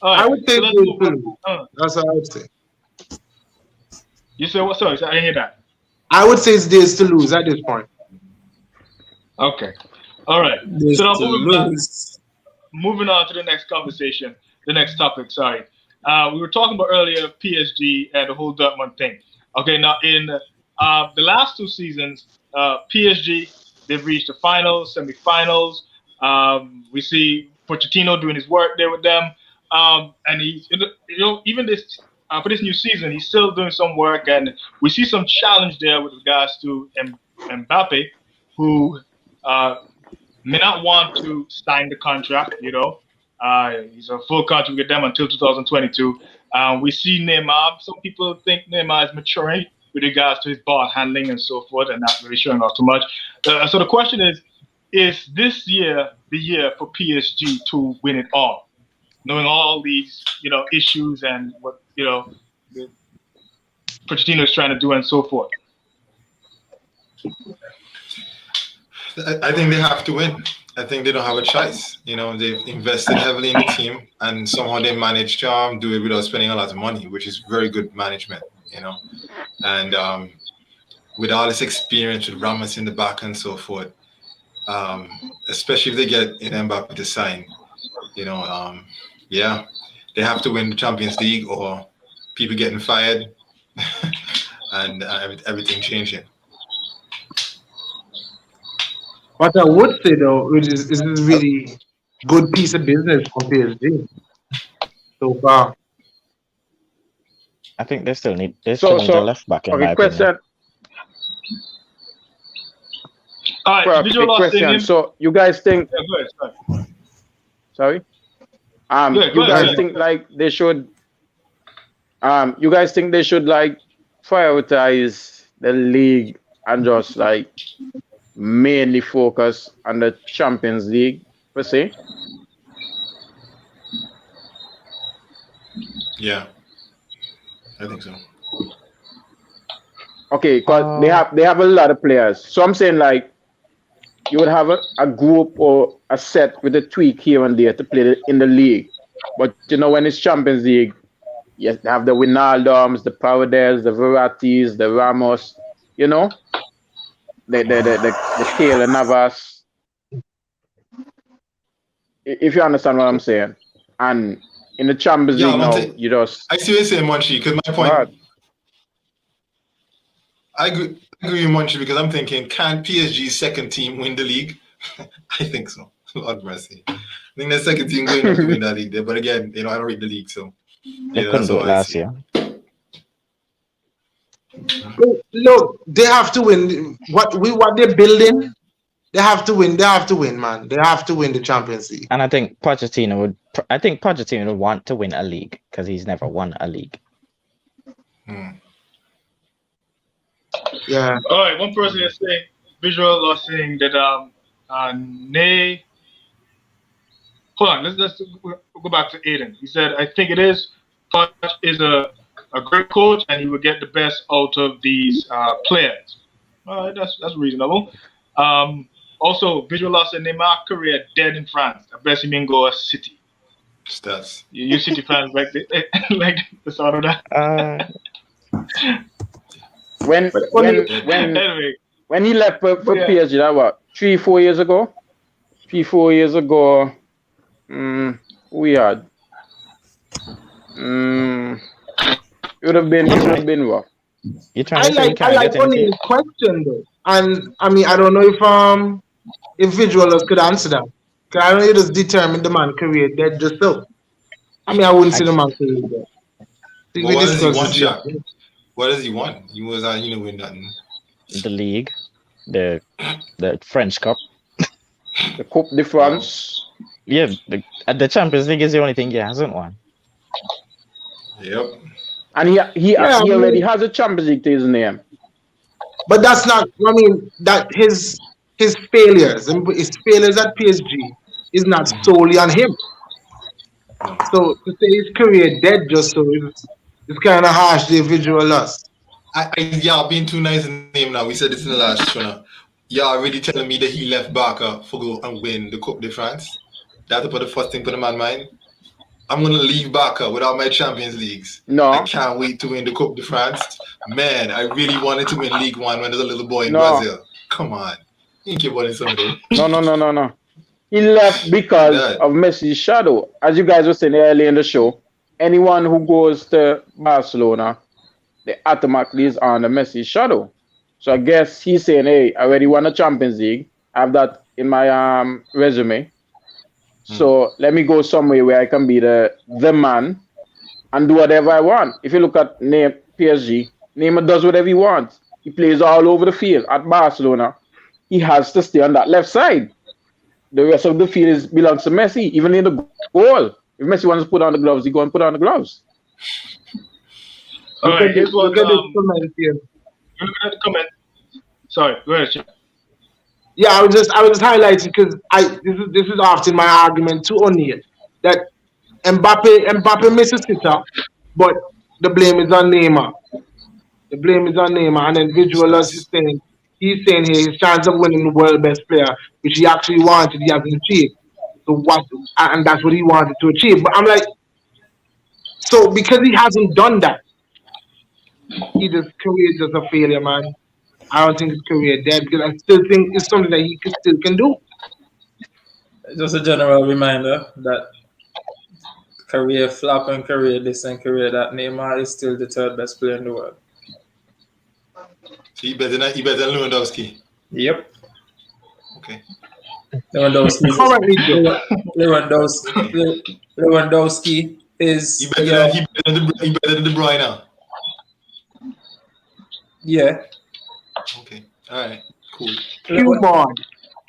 All right. I would say that's what I would say. You said what? Sorry, I didn't hear that. I would say it's days to lose at this point. Okay. All right. So now moving on to the next conversation, the next topic, sorry. We were talking about earlier PSG and the whole Dortmund thing. Okay, now in the last 2 seasons, PSG, they've reached the finals, semifinals. We see Pochettino doing his work there with them. And he's, even this for this new season, he's still doing some work. And we see some challenge there with regards to Mbappe, who may not want to sign the contract, he's a full contract with them until 2022. We see Neymar. Some people think Neymar is maturing with regards to his ball handling and so forth and not really showing off too much. So the question is this year the year for PSG to win it all? Knowing all these, issues and what, Pochettino is trying to do and so forth. I think they have to win. I think they don't have a choice. They've invested heavily in the team, and somehow they managed to do it without spending a lot of money, which is very good management. And with all this experience with Ramos in the back and so forth, especially if they get Mbappe to sign, they have to win the Champions League or people getting fired and everything changing. What I would say though, is this is really good piece of business for PSG so far. I think they still need a left back in my opinion. All right, quick question. So you guys think? Yeah, go ahead, sorry. You guys think like they should? You guys think they should like prioritize the league and just like mainly focus on the Champions League per se? Yeah, I think so. Okay, because they have a lot of players. So I'm saying like you would have a group or a set with a tweak here and there to play in the league. But when it's Champions League, you have the Wijnaldums, the Paredes, the Verrattis, the Ramos, the Keylor Navas. If you understand what I'm saying. And in the Champions League now, you just... I see what you're saying, Munchie, because my point... Right. I agree with Munchie because I'm thinking, can PSG's second team win the league? I think so. Lord mercy. I think the second team going to win that league there. But again, I don't read the league, so... They couldn't do it last year. Look, they have to win. What they're building, they have to win. They have to win, man. They have to win the Champions League. And I think Pochettino would want to win a league because he's never won a league. Yeah. All right. One person is saying visual are saying that Nay. Hold on. Let's go back to Aiden. He said, I think it is. Poch is a great coach, and he will get the best out of these players. All right, that's reasonable. Also, visual loss and Neymar career dead in France. I bet he mean go a City. Stats. You City fans like the sound of that. When he left for PSG, that what 3-4 years ago? 3-4 years ago, we had. It would have been what? I like only the question though, and I mean I don't know if visualers could answer that. Cause I don't know, just determine the man career dead just so. I mean I wouldn't say the man career dead. Well, what does he want, Chuck? What does he want? He was win nothing. The league, the French Cup, the Coupe de France. Yeah, the Champions League is the only thing he hasn't won. Yep. And he already has a Champions League to his name. But that's not. I mean that his failures and his failures at PSG is not solely on him. So to say his career dead just so it's kind of harsh. The visual loss. Y'all being too nice in the name now. We said this in the last show now. Y'all already telling me that he left Barca for go and win the Coupe de France. That's about the first thing put in my mind. I'm gonna leave Barca without my Champions Leagues. No, I can't wait to win the Coupe de France. Man, I really wanted to win League One when I was a little boy in Brazil. Come on, you can keep winning somebody. No. He left because of Messi's shadow. As you guys were saying earlier in the show, anyone who goes to Barcelona, they automatically is on the Messi shadow. So I guess he's saying, hey, I already won a Champions League. I have that in my resume. So let me go somewhere where I can be the man and do whatever I want. If you look at PSG, Neymar does whatever he wants. He plays all over the field. At Barcelona, he has to stay on that left side. The rest of the field belongs to Messi, even in the goal. If Messi wants to put on the gloves, he go and put on the gloves. All right, here's what look at the comment. Sorry, go ahead, Cheque. Yeah, I was just highlighting because this is often my argument to O'Neal that Mbappe misses it up, but the blame is on Neymar. The blame is on Neymar, and then visualers is saying he's saying here his chance of winning the world best player, which he actually wanted, he hasn't achieved. So what? And that's what he wanted to achieve. But I'm like, so because he hasn't done that, his career is just a failure, man. I don't think his career dead because I still think it's something that he still can do. Just a general reminder that career flop and career this and career that, Neymar is still the third best player in the world. So he better than Lewandowski. Yep. Okay. Lewandowski is he better than De Bruyne now. Yeah. Okay. All right. Cool. Q-Boy.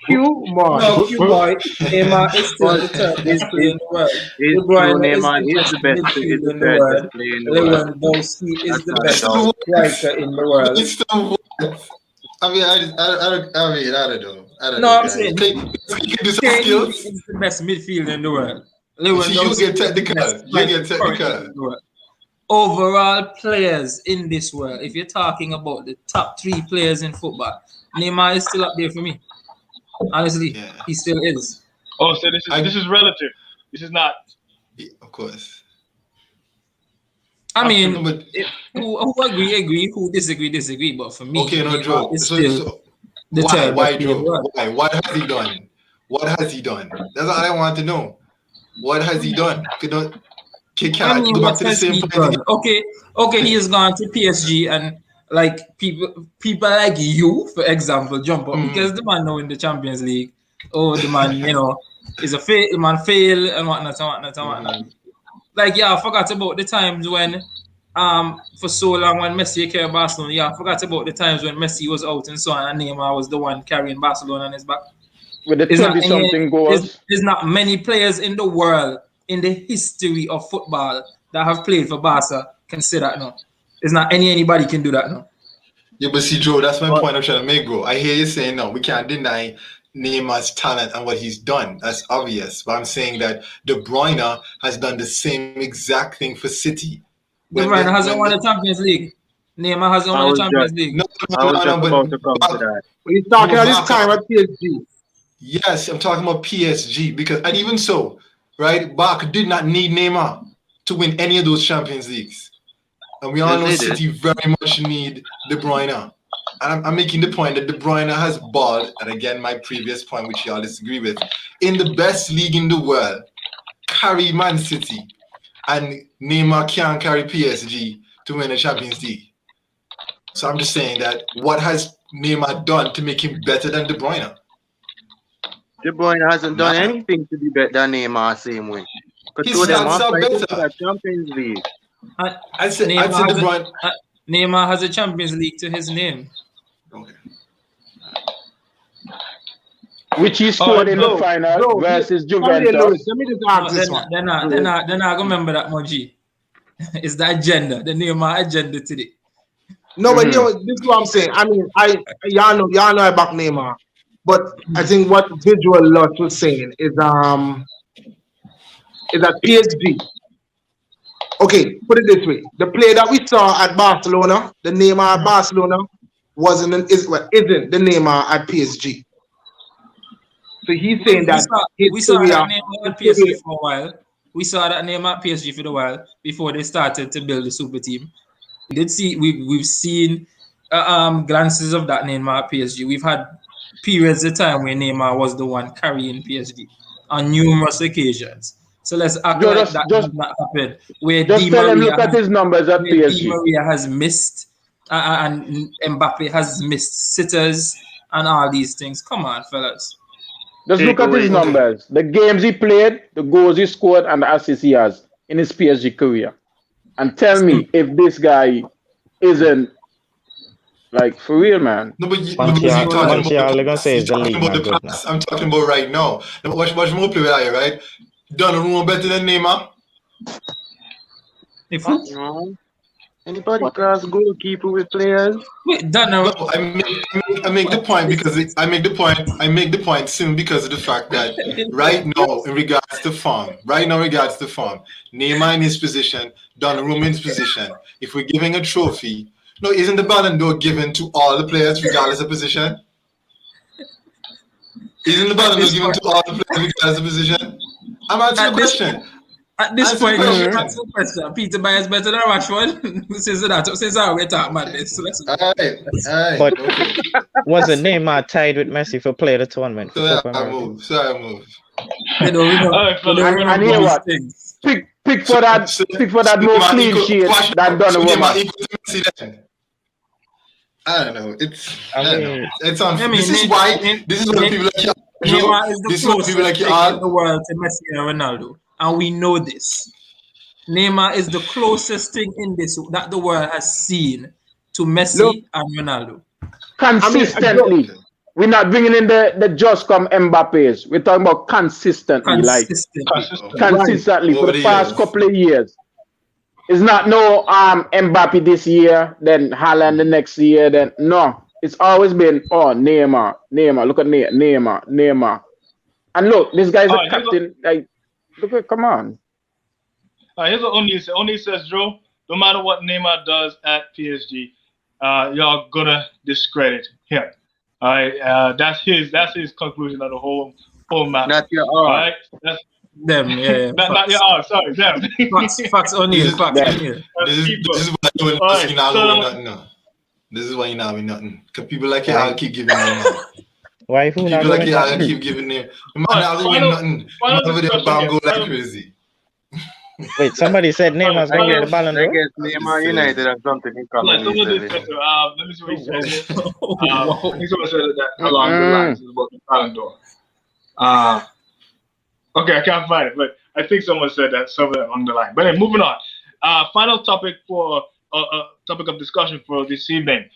No, Q-Boy. Neymar is still the third best player in the world. Neymar is the best player in the world. Lewandowski is the best striker in the world. I mean, I don't know. No, I'm saying he can do some skills. He's the best midfielder in the world. You get technical. Overall players in this world, if you're talking about the top 3 players in football, Neymar is still up there for me. Honestly, Yeah. he still is. Oh, so this is relative. This is not. Yeah, of course. I mean, But who agree, who disagree. But for me, okay, no, Neymar Joe. is So, still so the third why, best player in the Joe? world. Why? What has he done? What has he done? That's all I want to know. What has he done? Can I I mean, go what back to the has same he point done? again? Okay, he has gone to PSG and like people like you, for example, jump up because the man now in the Champions League. Oh, the man, is a fail, the man fail and whatnot. Like, yeah, I forgot about the times when, for so long when Messi carried Barcelona. Yeah, I forgot about the times when Messi was out and so on, and Neymar was the one carrying Barcelona on his back. With the There's not 20-something goals. there's not many players in the world in the history of football that have played for Barca can say that now. There's not anybody can do that now. Yeah, but see, Joe, that's my But point I'm trying to make, bro. I hear you saying no, we can't deny Neymar's talent and what he's done. That's obvious. But I'm saying that De Bruyne has done the same exact thing for City. De Bruyne hasn't won the Champions League. Neymar hasn't I won the was Champions just League. No, I was just but about to come to that. He's talking No, at this Barca. time at PSG. Yes, I'm talking about PSG because, and even so, right, Barca did not need Neymar to win any of those Champions Leagues. And we all Yes, know they did. City very much need De Bruyne. And I'm making the point that De Bruyne has balled, and again, my previous point, which y'all disagree with, in the best league in the world, carry Man City, and Neymar can't carry PSG to win a Champions League. So I'm just saying that what has Neymar done to make him better than De Bruyne? De Bruyne hasn't done Man. anything to be better than Neymar same way. Because His two of them stats are are fighting for better. that Champions League. I'd say De Bruyne. Neymar has a Champions League to his name. Okay. Which he scored in the Bro, final versus Sunday, Lewis, Juventus. let me just ask this one. They're not gonna remember that much. It's the agenda, the Neymar agenda today. No, but this is what I'm saying. I mean, y'all know I back Neymar, but I think what Visual Lot was saying is that PSG. Okay, put it this way: the player that we saw at Barcelona, the Neymar at Barcelona, isn't the Neymar at PSG. So he's saying we saw that Neymar at PSG for a while. We saw that Neymar at PSG for a while before they started to build the super team. We've seen glances of that Neymar at PSG. We've had periods of time where Neymar was the one carrying PSG on numerous occasions. So let's act like that did not happen. Where Just tell him look at his numbers at PSG. Di Maria has missed and Mbappe has missed sitters and all these things. Come on, fellas. Just look at his numbers. The games he played, the goals he scored, and the assists he has in his PSG career. And tell me if this guy isn't like for real, man. No, but Montreal, they're gonna say it's the league, man. Good now. I'm talking about right now. Watch more play with right? Donnarumma better than Neymar. If no. Anybody class goalkeeper with players? Wait, Donnarumma. No, I make the point because I make the point simply because of the fact that right now, in regards to form, Neymar in his position, Donnarumma in his position. If we're giving a trophy, no, isn't the Ballon d'Or given to all the players regardless of position? Isn't the Ballon d'Or given to all the players regardless of position? I'm answering the question. At this point, you should answer the question. Peter Byers better than Rashford. Since we're talking about this, so let's. But wasn't Neymar tied with Messi for player of the tournament? So I move. You know, and hear what? Pick for that more clean sheet than Donnarumma. I don't know. It's unfair. This is what people like you. Neymar is the closest thing in the world to Messi and Ronaldo, and we know this. Neymar is the closest thing in this that the world has seen to Messi and Ronaldo. Consistently. We're not bringing in the just come Mbappe's. We're talking about consistently. Consistently for the past couple of years. It's not no Mbappe this year, then Haaland the next year, then no. It's always been Neymar. Look at Neymar. And look, this guy's a captain. Come on. Here's what Oni says, Joe. No matter what Neymar does at PSG, y'all gonna discredit him. All right, that's his conclusion of the whole matter. Not your All all. right, that's Them, yeah. not your arm. Sorry, them. Facts O'Neal. Facts Them. O'Neal. People. This is why you All right, not so win nothing. No. This is why you not win nothing. Because people like you Why? all keep giving them. Why who not People like going you all that? keep giving them. You All might right, not win nothing. final You over there discussion bam here. go like crazy. Wait, somebody said Neymar's gonna get the Ballon I d'Or. guess Neymar United have something in Yeah, common. someone He did said. say so. Let me see what he said here. Wow. I think someone said that along the lines about the Ballon d'Or. Okay, I can't find it, but I think someone said that somewhere along the line. But anyway, moving on. Final topic for topic of discussion for this evening.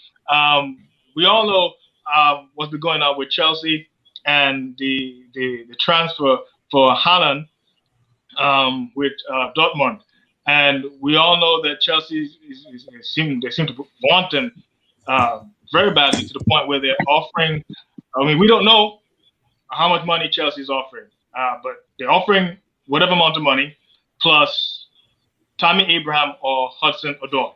We all know what's been going on with Chelsea and the transfer for Haaland with Dortmund, and we all know that Chelsea seem to want him very badly to the point where they're offering. I mean, we don't know how much money Chelsea is offering, but they're offering whatever amount of money plus Tammy Abraham or Hudson Odoi.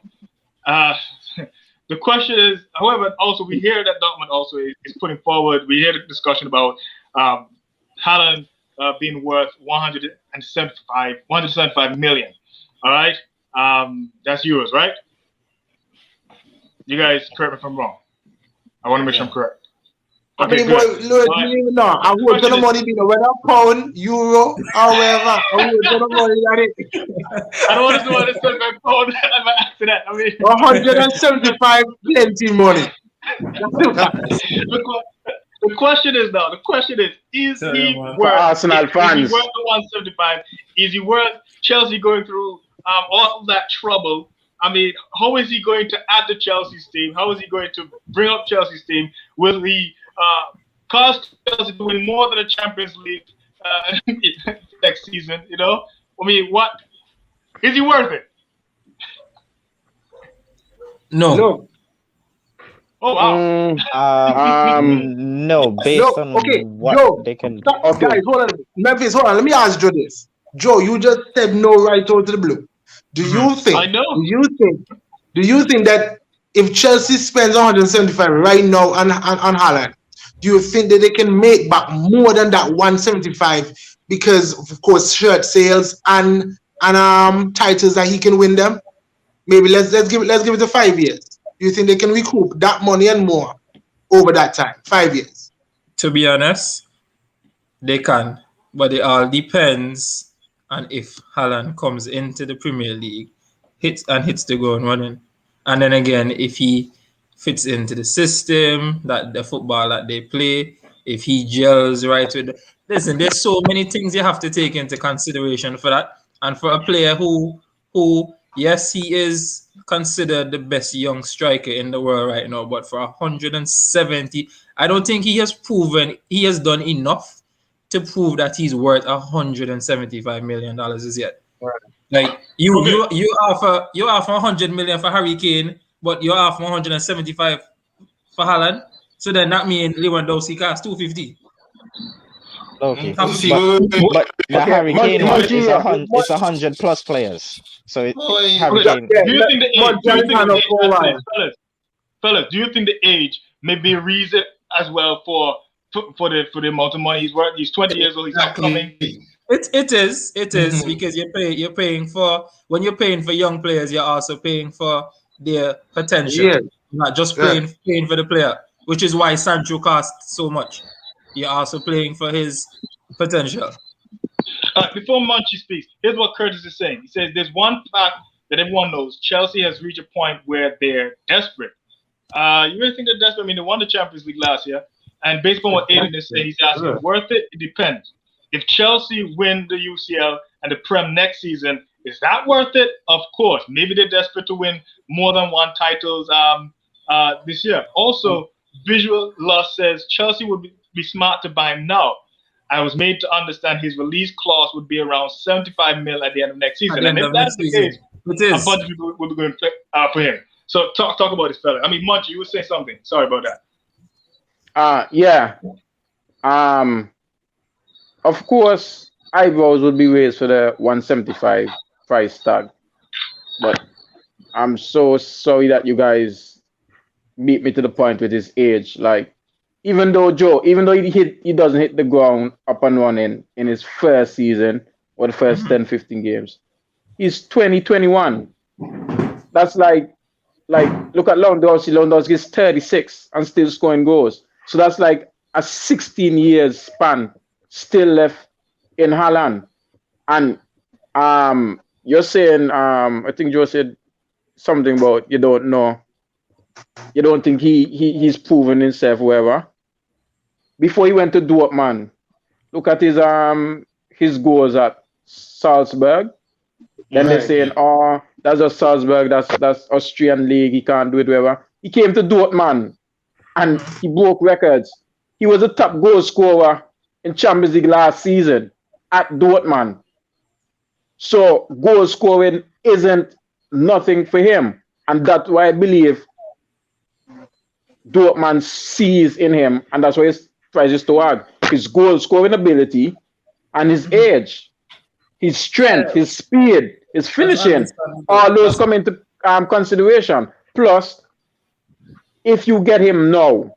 The question is, however, also we hear that Dortmund also is putting forward. We hear the discussion about Haaland being worth 175 million. All right, that's euros, right? You guys correct me if I'm wrong. I want to make sure I'm correct. I mean, boy, Lord, you even know. I would get the money, be whether pound, euro, or wherever. I would get the money at it. I don't want to know what it's going to pound after that. I mean, 175 plenty money. The question is he worth Arsenal fans. Is he worth the 175? Is he worth Chelsea going through all that trouble? I mean, how is he going to add to Chelsea's team? How is he going to bring up Chelsea's team? Will he cause Chelsea to win more than a Champions League next season? You know, I mean, what is he worth it? No. Oh wow. No, based on what Joe, they can. Guys, hold on. Memphis, hold on. Let me ask Joe this. Joe, you just said no right out to the blue. Do you think? I know. Do you think that if Chelsea spends 175 right now on Haaland, do you think that they can make back more than that 175 because of course shirt sales and titles that he can win them? Maybe let's give it to 5 years. Do you think they can recoup that money and more over that time? 5 years. To be honest, they can, but it all depends on if Haaland comes into the Premier League, hits the ground running, and then again if he fits into the system, that the football that they play, if he gels right with. Listen, there's so many things you have to take into consideration for that, and for a player who yes, he is considered the best young striker in the world right now, but for 170, I don't think he has done enough to prove that he's worth $175 million as yet. Right. Like you offer $100 million for Harry Kane, but you offer 175 for Haaland. So then that means Lewandowski costs 250. Okay, but the Harry Kane one is 100 plus players. So Harry Kane. Do you think the age? Fellas, do you think the age may be a reason as well for the amount of money he's worth? He's 20 years old. He's upcoming. It is because you're paying for, when you're paying for young players, you're also paying for their potential, not just paying for the player, which is why Sancho costs so much. You're also playing for his potential. Before Munchie speaks, here's what Curtis is saying. He says there's one fact that everyone knows: Chelsea has reached a point where they're desperate. You really think they're desperate? I mean, they won the Champions League last year, and based on what Aiden is saying, he's asking, worth it? It depends. If Chelsea win the UCL and the Prem next season, is that worth it? Of course. Maybe they're desperate to win more than one titles this year. Also, Visual Lust says Chelsea would be smart to buy him now. I was made to understand his release clause would be around 75 mil at the end of next season. And if that's the case, a bunch of people will be going for him. So talk about this fella. I mean, Munchie, you were saying something. Sorry about that. Yeah. Of course, eyebrows would be raised for the 175 price tag. But I'm so sorry that you guys beat me to the point with his age. Like, even though he doesn't hit the ground up and running in his first season or the first 10, 15 games. He's 20, 21. That's like look at Lewandowski. Lewandowski is 36 and still scoring goals. So that's like a 16 years span still left in Haaland. And you're saying I think Joe said something about you don't know. You don't think he's proven himself wherever. Before he went to Dortmund, look at his goals at Salzburg. Then they're saying, oh, that's a Salzburg, that's Austrian league, he can't do it wherever. He came to Dortmund and he broke records. He was a top goal scorer in Champions League last season at Dortmund. So goal scoring isn't nothing for him. And that's why I believe Dortmund sees in him, and that's why he tries to argue his goal scoring ability and his age, his strength, his speed, his finishing, all those come into consideration. Plus, if you get him now,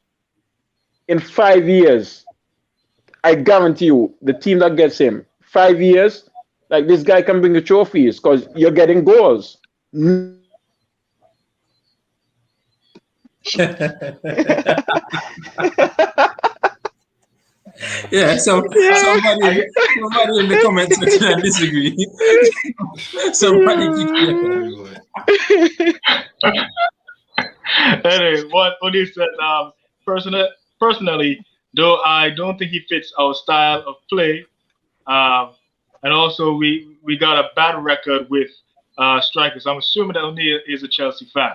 in 5 years, I guarantee you, the team that gets him, 5 years, like this guy can bring the trophies because you're getting goals. Yeah, somebody in the comment section disagree. Somebody keep Anyway, what he said, personally, though I don't think he fits our style of play, and also we got a bad record with strikers. I'm assuming that O'Neill is a Chelsea fan,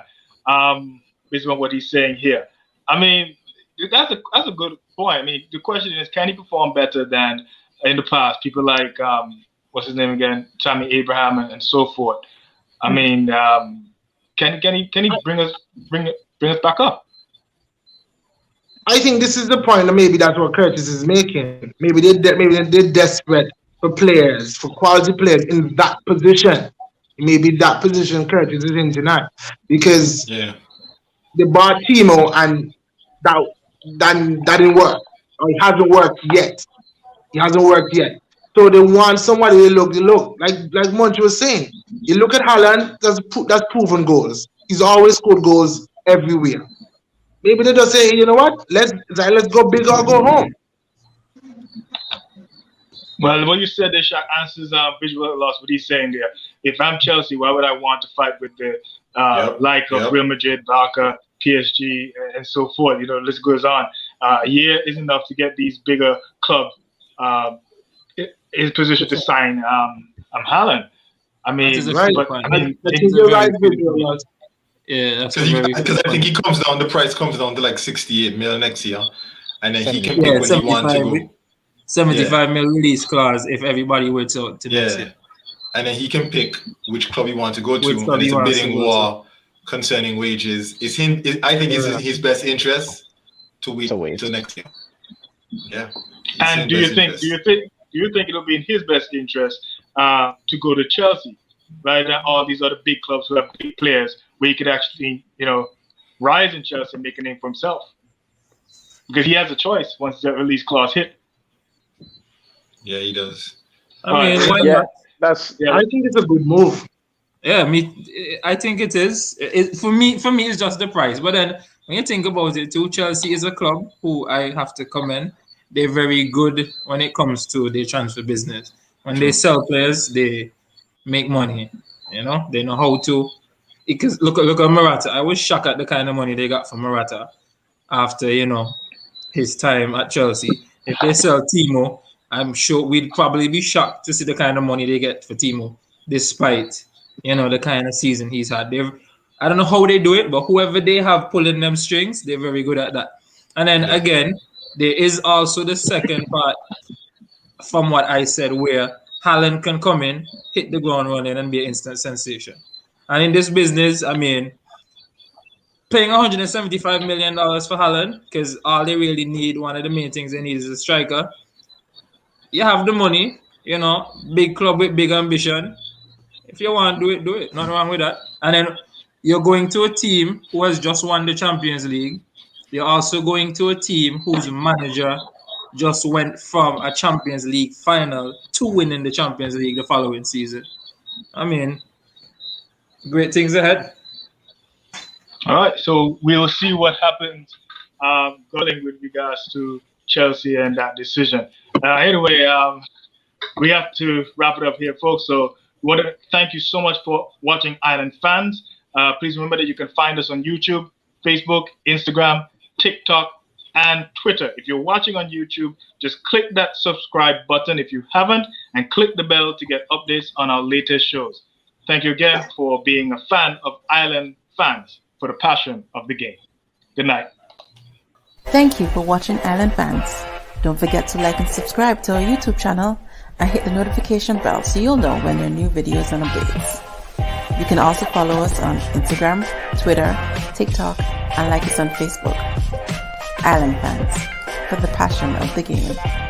based on what he's saying here. I mean, that's a good point. I mean, the question is, can he perform better than in the past? People like what's his name again, Tammy Abraham, and so forth. I mean, can he bring us back up? I think this is the point, and maybe that's what Curtis is making. Maybe they're desperate for players, for quality players in that position. Maybe that position Curtis is in tonight, because they bought Timo and that didn't work. Or it hasn't worked yet. So they want somebody to look like Monty was saying. You look at Haaland, that's proven goals. He's always scored goals everywhere. Maybe they just say, you know what? Let's go big or go home. Well, what you said there, Shaq, answers visual loss. What he's saying there. If I'm Chelsea, why would I want to fight with the like of Real Madrid, Barca, PSG, and so forth? You know, the list goes on. A year is enough to get these bigger clubs in position to sign Haaland. I mean, you're right. Yeah, that's because I think the price comes down to like 68 million next year, and then he can pick when he wants to go. 75 million release clause if everybody waits out to next year. And then he can pick which club he wants to go to, and it's a bidding war concerning wages. I think it's in his best interest to wait till next year. Yeah. And do you think it'll be in his best interest to go to Chelsea rather than all these other big clubs who have big players where he could actually, rise in Chelsea and make a name for himself? Because he has a choice once the release clause hit. Yeah, he does. I mean, I think it's a good move. Yeah, I think it is. For me, it's just the price. But then when you think about it too, Chelsea is a club who I have to commend. They're very good when it comes to their transfer business. When they sell players, they make money. They know how to. Because look at Morata. I was shocked at the kind of money they got from Morata after his time at Chelsea. If they sell Timo, I'm sure we'd probably be shocked to see the kind of money they get for Timo, despite the kind of season he's had. I don't know how they do it, but whoever they have pulling them strings, they're very good at that. And then again, there is also the second part from what I said, where Haaland can come in, hit the ground running, and be an instant sensation. And in this business, I mean, paying $175 million for Haaland, because all they really need, one of the main things they need is a striker. You have the money, big club with big ambition. If you want to do it. Nothing wrong with that. And then you're going to a team who has just won the Champions League. They're also going to a team whose manager just went from a Champions League final to winning the Champions League the following season. I mean, great things ahead. All right, so we'll see what happens going with regards to Chelsea and that decision. Anyway, we have to wrap it up here, folks. So we want to thank you so much for watching Island Fans. Please remember that you can find us on YouTube, Facebook, Instagram, TikTok, and Twitter. If you're watching on YouTube, just click that subscribe button if you haven't, and click the bell to get updates on our latest shows. Thank you again for being a fan of Island Fans for the passion of the game. Good night. Thank you for watching Island Fans. Don't forget to like and subscribe to our YouTube channel and hit the notification bell so you'll know when there are new videos and updates. You can also follow us on Instagram, Twitter, TikTok, and like us on Facebook. Island Fans, for the passion of the game.